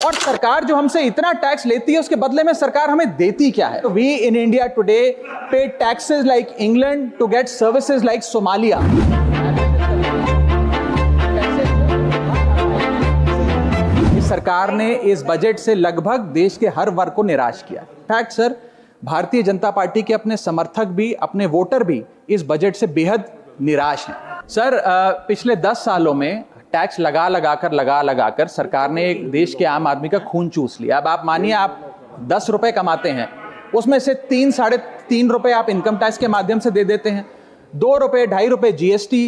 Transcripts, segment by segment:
और सरकार जो हमसे इतना टैक्स लेती है उसके बदले में सरकार हमें देती क्या है? We in India today pay taxes like England to get services like Somalia. सरकार ने इस बजट से लगभग देश के हर वर्ग को निराश किया। Fact sir, Bharatiya Janata party के अपने समर्थक भी, अपने वोटर भी इस बजट से बेहद निराश हैं। सर, पिछले 10 सालों में टैक्स लगा लगाकर सरकार ने एक देश के आम आदमी का खून चूस लिया। अब आप मानिए, आप 10 रुपए कमाते हैं, उसमें से 3-3.5 रुपए आप इनकम टैक्स के माध्यम से दे देते हैं, 2 रुपए 2.5 रुपए जीएसटी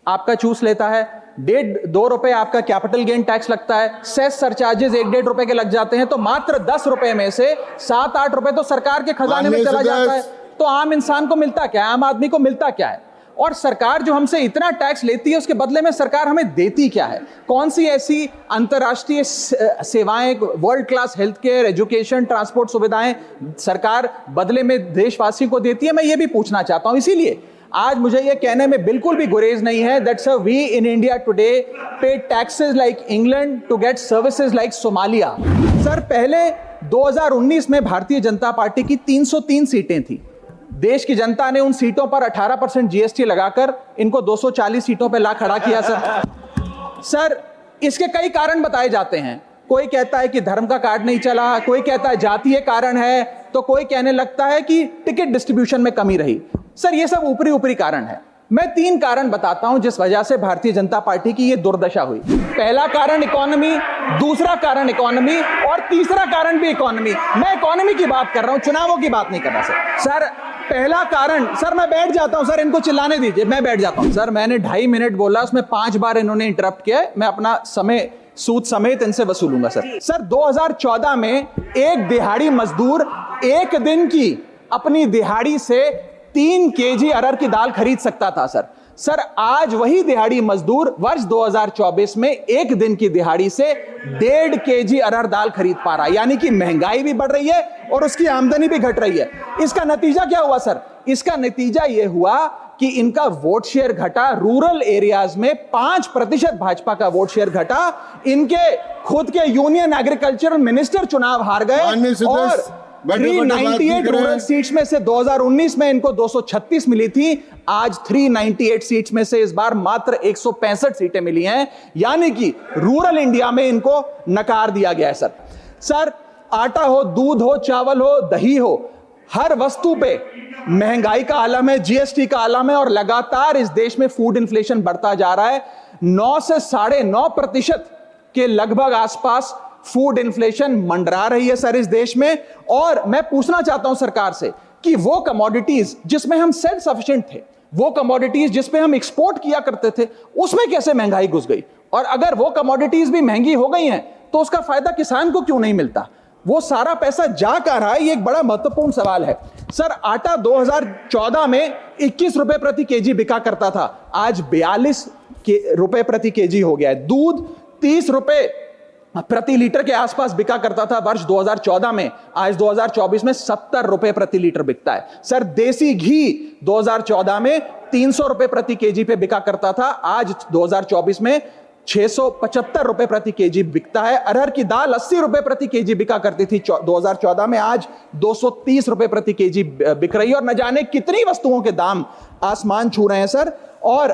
आपका चूस लेता है, 1.5-2 रुपए आपका कैपिटल गेन टैक्स लगता है, सेस सरचार्जेस 1-1.5 रुपए के लग जाते हैं, तो मात्र 10 रुपए में से 7-8 रुपए तो सरकार के खजाने में चला जाता है। तो आम इंसान को मिलता क्या है, आम आदमी को मिलता क्या है? और सरकार जो हमसे इतना टैक्स लेती है उसके बदले में सरकार हमें देती क्या है? कौन सी ऐसी अंतर्राष्ट्रीय सेवाएं, world class health care, education, transport सुविधाएं सरकार बदले में देशवासी को देती है? मैं ये भी पूछना चाहता हूं। इसीलिए आज मुझे ये कहने में बिल्कुल भी गुरेज नहीं है that sir we in India today pay taxes like England to get services like Somalia. Sir, पहले 2019 में भारतीय जनता पार्टी की 303 सीटें थी। देश की जनता ने उन सीटों पर 18% जीएसटी लगाकर इनको 240 सीटों पर ला खड़ा किया। सर, इसके कई कारण बताए जाते हैं। कोई कहता है कि धर्म का कार्ड नहीं चला, कोई कहता है जातीय कारण है, तो कोई कहने लगता है कि टिकट डिस्ट्रीब्यूशन में कमी रही। सर, ये सब ऊपरी कारण है। मैं 3 कारण बताता हूं जिस वजह से भारतीय जनता पार्टी की ये दुर्दशा हुई। पहला कारण इकोनॉमी, दूसरा कारण इकोनॉमी और तीसरा कारण भी इकोनॉमी। मैं इकोनॉमी की बात कर रहा हूं, चुनावों की बात नहीं कर रहा सर। पहला कारण, सर मैं बैठ जाता हूं सर, इनको चिल्लाने दीजिए, मैं बैठ जाता हूं सर। मैंने 2.5 मिनट बोला, उसमें 5 बार इन्होंने इंटरप्ट किया। मैं अपना समय सूद समेत इनसे वसूलूंगा सर। 2014 में एक दिहाड़ी मजदूर एक दिन की अपनी दिहाड़ी से 3 केजी अरहर की दाल खरीद सकता था सर। आज वही दिहाड़ी मजदूर वर्ष 2024 में एक दिन की दिहाड़ी से 1.5 केजी अरहर दाल खरीद पा रहा है। यानी कि महंगाई भी बढ़ रही है और उसकी आमदनी भी घट रही है। इसका नतीजा क्या हुआ सर? इसका नतीजा यह हुआ कि इनका वोट शेयर घटा। रूरल एरियाज में 5% भाजपा का वोट शेयर घटा। इनके खुद के यूनियन एग्रीकल्चरल मिनिस्टर चुनाव हार गए और 398 रूरल सीट्स में से 2019 में इनको 236 मिली थी, आज 398 सीट्स में से इस बार मात्र 165 सीटें मिली हैं। यानी कि रूरल इंडिया में इनको नकार दिया गया है सर। आटा हो, दूध हो, चावल हो, दही हो, हर वस्तु पे महंगाई का आलम है, जीएसटी का आलम है और लगातार इस देश में फूड इन्फ्लेशन बढ़ता जा रहा है। 9 से 9.5% के लगभग आसपास फूड इन्फ्लेशन मंडरा रही है सर इस देश में। और मैं पूछना चाहता हूं सरकार से कि वो कमोडिटीज जिसमें हम सेल्फ सफिशिएंट थे, वो कमोडिटीज जिसमें हम एक्सपोर्ट किया करते थे, उसमें कैसे महंगाई घुस गई? और अगर वो कमोडिटीज भी महंगी हो गई हैं तो उसका फायदा किसान को क्यों नहीं मिलता? वो सारा पैसा जा कहां रहा है? ये एक बड़ा महत्वपूर्ण सवाल है सर। आटा 2014 में 21 रुपए प्रति केजी बिका करता था, आज 42 रुपए प्रति केजी हो गया है। दूध 30 रुपए प्रति लीटर के आसपास बिका करता था वर्ष 2014 में, आज 2024 में 70 रुपए प्रति लीटर बिकता है सर। देसी घी 2014 में 300 रुपए प्रति केजी पे बिका करता था, आज 2024 में 675 रुपए प्रति केजी बिकता है। अरहर की दाल 80 रुपए प्रति केजी बिका करती थी 2014 में, आज 230 रुपए प्रति केजी बिक रही है। और न जाने कितनी वस्तुओं के दाम आसमान छू रहे हैं सर। और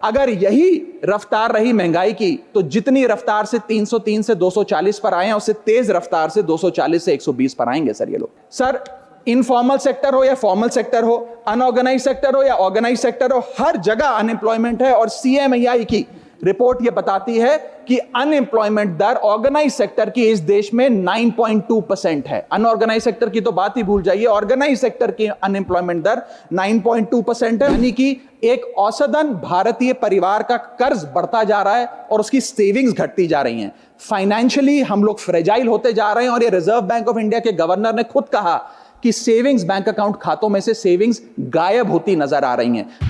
अगर यही रफ्तार रही महंगाई की तो जितनी रफ्तार से 303 से 240 पर आए हैं, उससे तेज रफ्तार से 240 से 120 पर आएंगे सर ये लोग। सर, इनफॉर्मल सेक्टर हो या फॉर्मल सेक्टर हो, अनऑर्गेनाइज सेक्टर हो या ऑर्गेनाइज सेक्टर हो, हर जगह अनएम्प्लॉयमेंट है। और सीएमआई की रिपोर्ट यह बताती है कि अनएम्प्लॉयमेंट दर ऑर्गेनाइज सेक्टर की इस देश में 9.2% है। अनऑर्गेनाइज सेक्टर की तो बात ही भूल जाइए, ऑर्गेनाइज सेक्टर की अनएम्प्लॉयमेंट दर 9.2% है। यानी कि एक औसतन भारतीय परिवार का कर्ज बढ़ता जा रहा है और उसकी सेविंग्स घटती जा रही हैं। फाइनेंशियली हम लोग फ्रेजाइल होते जा रहे हैं और ये रिजर्व बैंक ऑफ इंडिया के गवर्नर ने खुद कहा कि सेविंग्स बैंक अकाउंट खातों में से सेविंग्स गायब होती नजर आ रही हैं।